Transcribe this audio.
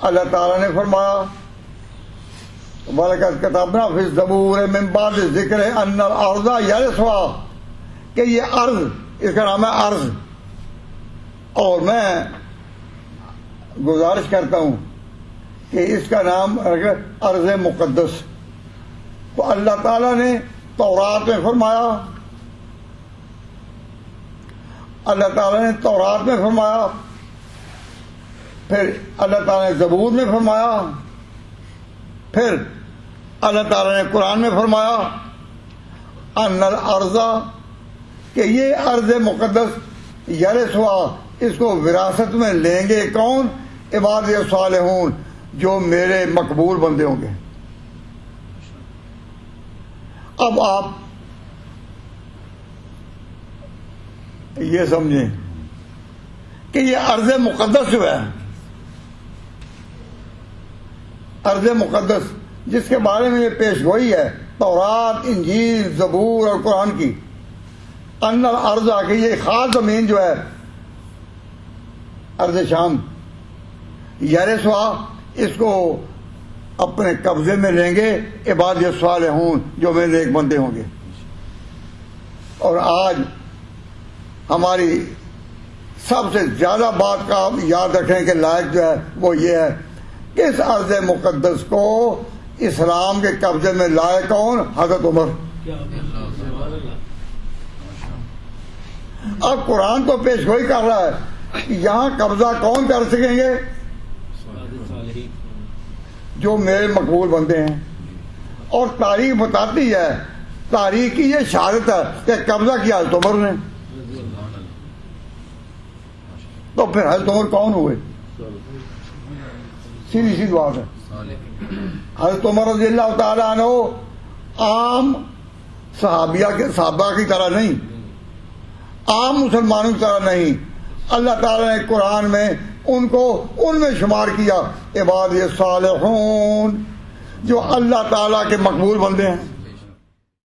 اللہ تعالیٰ نے فرمایا وَلَقَدْ كَتَبْنَا فِي الزَّبُورِ مِن بَعْدِ الذِّكْرِ أَنَّ الْأَرْضَ يَرِثُهَا، کہ یہ ارض، اس کا نام ہے ارض. اور میں گزارش کرتا ہوں کہ اس کا نام ارض مقدس. تو اللہ تعالیٰ نے تورات میں فرمایا، اللہ تعالیٰ نے تورات میں فرمایا، پھر اللہ تعالیٰ نے زبور میں فرمایا، پھر اللہ تعالیٰ نے قرآن میں فرمایا ان الارض، کہ یہ ارض مقدس یرثھا، اس کو وراثت میں لیں گے کون؟ عبادی الصالحون، جو میرے مقبول بندے ہوں گے. اب آپ یہ سمجھیں کہ یہ ارض مقدس جو ہے، ارض مقدس جس کے بارے میں یہ پیش گوئی ہے تورات، انجیل، زبور اور قرآن کی، ان الارض، کہ یہ خاص زمین جو ہے ارض شام، یرثھا، اس کو اپنے قبضے میں لیں گے عبادی الصالحون، جو میرے نیک بندے ہوں گے. اور آج ہماری سب سے زیادہ بات کا یاد رکھنے کے لائق جو ہے وہ یہ ہے کہ اس ارض مقدس کو اسلام کے قبضے میں لائے کون؟ حضرت عمر. اب قرآن تو پیش گوئی کر رہا ہے کہ یہاں قبضہ کون کر سکیں گے؟ جو میرے مقبول بندے ہیں. اور تاریخ بتاتی ہے، تاریخ کی یہ شہادت ہے کہ قبضہ کیا حضرت عمر نے. تو پھر حضرت عمر کون ہوئے؟ سیدھی سی بات ہے. حضرت عمر رضی اللہ تعالیٰ عنہ عام صحابہ کی طرح نہیں، عام مسلمانوں کی طرح نہیں. اللہ تعالیٰ نے قرآن میں ان کو ان میں شمار کیا عبادی الصالحون، جو اللہ تعالیٰ کے مقبول بندے ہیں.